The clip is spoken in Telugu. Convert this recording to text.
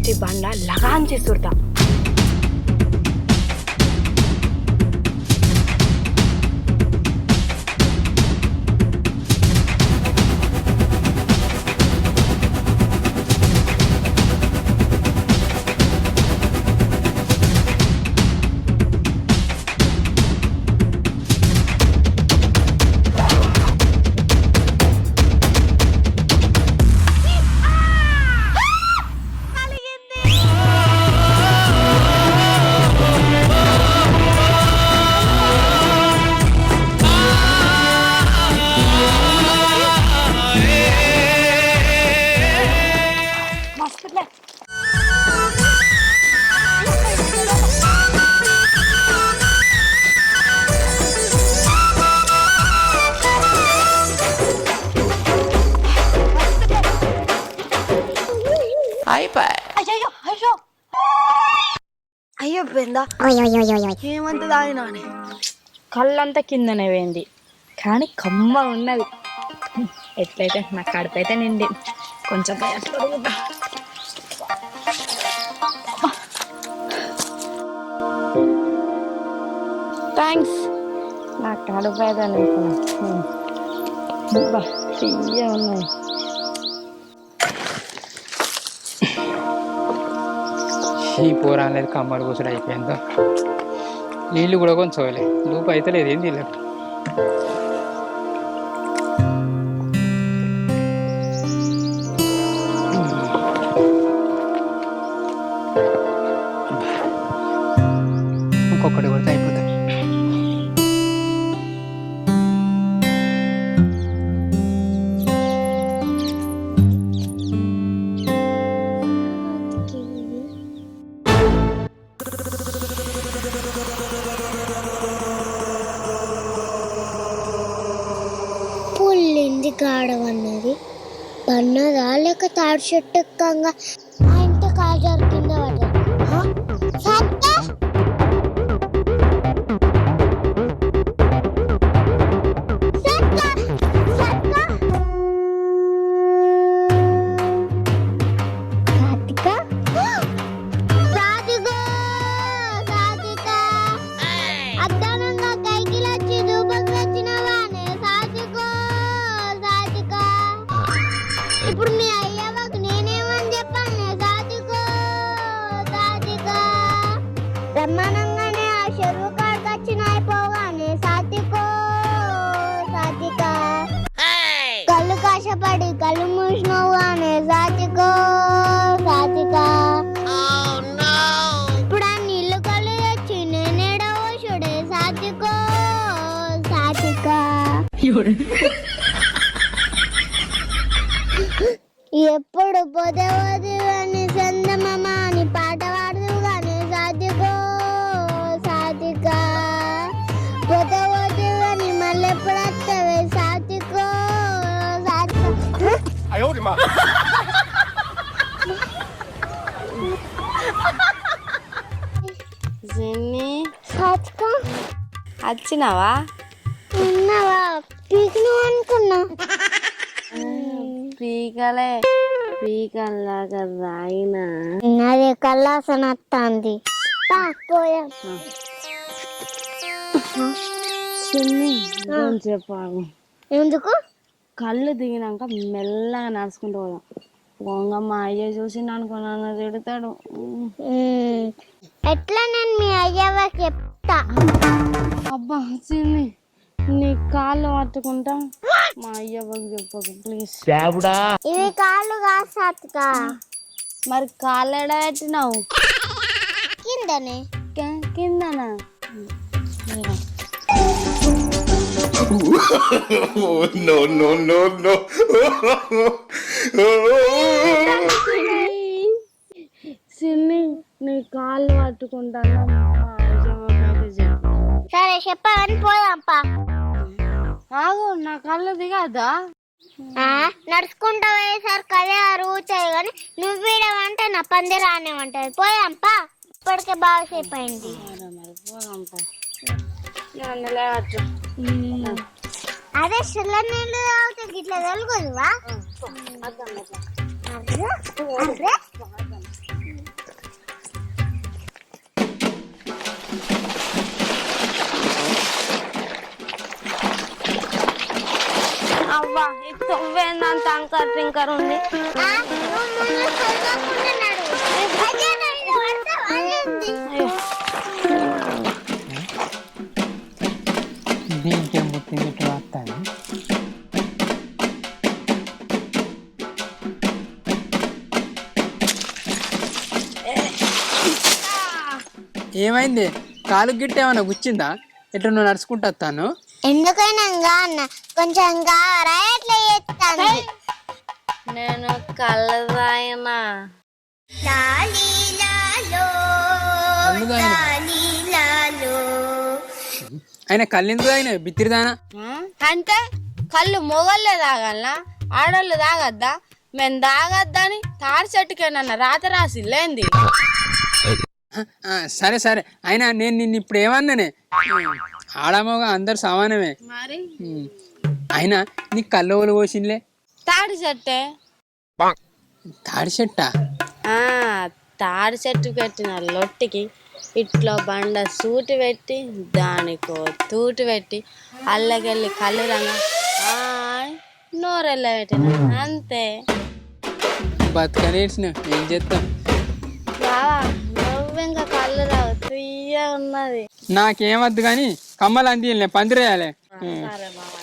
ఫస్ట్ ఈ బండ లగాన్ చేస్తుడతా. అయ్యో బెందా ఏమంత తాగినా కళ్ళంతా కిందనే పోయింది, కానీ కమ్మ ఉన్నది. ఎట్లయితే నా కడుపు అయితే నిండి కొంచెం థ్యాంక్స్. నా కడుపు అయితే తీయ ఉన్నాయి. ఈ పోరా అనేది కమ్మలు కూసుడు అయిపోయిందో. నీళ్ళు కూడా కొంచెం లూపు అయితే లేదు ఏంది వీళ్ళకి. ఇంకొకటి కొడితే అయిపోతుంది. పుల్లింది గాడవన్నది పన్నదా లేక తాడు చెట్టు ఎక్కంగా ఆ ఇంట కాజారు కింద ఇప్పుడు మీ అయ్యవకు నేనేమని చెప్పాను? సాధికో సాధికా రమ్మనంగానే ఆ చెరువు కాడికి వచ్చిన అయిపోగానే సాధికో సాధికా కళ్ళు కాశపడి కళ్ళు మూసినావు గానే సాధికో సాధికా ఇప్పుడు ఆ నీళ్ళు కళ్ళు తెచ్చి నేనేడో చూడే సాధికో సాధికా ఎప్పుడు పొదవది అని చందమామ అని పాట పాడదు కానీ సాధికో సాధికా పొదవది అని మళ్ళీ ఎప్పుడు వస్తావే సాధికో సాధికా వచ్చినావా? ఉన్నావా? పీకిను అనుకున్నా. పీకల్లాగా రాయినా అదే కల్లాసన వస్తుంది. చెప్పాలి. ఎందుకు? కళ్ళు దిగినాక మెల్లగా నడుచుకుంటూ పోదాం. వంగమ్మ అయ్య చూసి అనుకున్నాను తిడతాడు. ఎట్లా నేను మీ అయ్యవకి చెప్తా. అబ్బా చిన్ని నీ కాళ్ళు పట్టుకుంటా, మా అయ్యవ్వకి చెప్పకు ప్లీజ్. ఇవి కాళ్ళు కాదు సాత్కా. మరి కాళ్ళు ఎడ పెట్టినావు? కిందనే. కిందనా? చిన్ని నీ కాళ్ళు పట్టుకుంటాను. సరే చెప్పాలని పోదాంపా. ఆగు, నా కళ్ళు దిగదా? నడుచుకుంటా పోయేసరికి అదే అరుగుతాయి కానీ నువ్వు వీడమంటే నా పంది రానేమంటది. పోయాంపా, ఇప్పటికే బాగా సేపు అయింది. అదే చిల్ల నీళ్ళు తాగితే గిట్లా తెలుగుదువా? అవ్వా ఈ తొవ్వేందంత అంకర్ టింకర్ ఉంది. ఆ, నువ్వు ముందు చదవకుండా నడువు. అదే నన్ను పడతావు, అదే ఉంది. అయ్యో. దీనికేం పుట్టింది ఇట్లా వస్తాను. ఏమైంది? కాలు గిట్ట ఏమన్నా గుచ్చిందా? ఎట్లా నువ్వు నడుచుకుంటూ వస్తాను? ఎందుకైనా అన్న కొంచెం గారా ఎట్లా చేస్తాను. నేను కళ్ళు తాగినా. ఆయన కళ్ళెందుకు ఆయన బిత్తిరిదానా? అంటే కళ్ళు మొగళ్ళే తాగలనా, ఆడోళ్ళు తాగద్దా? మేము తాగద్దని తాడి చెట్టుకేనన్న రాత రాసి లేంది. సరే సరే, అయినా నేను నిన్ను ఇప్పుడు ఏమన్నానే? ఆడమోగా అందరు సమానమే. మరి అయినా నీకు కళ్ళోలు పోసిందిలే. తాడి చెట్టే. తాడి చెట్టా? తాడి చెట్టు పెట్టిన లొట్టికి ఇట్లా బండ సూటి పెట్టి దానికో తూటి పెట్టి అల్లకెళ్ళి కళ్ళు రంగ నోరెళ్ళ పెట్టిన అంతే. బతకనేసిన ఏం చేస్తాం? బావా నువ్వు ఇంకా కళ్ళు రావు, తీయ ఉన్నది. నాకేమద్దు కానీ కమ్మలు అందిలే పందిరేయాలి. సరే బావా.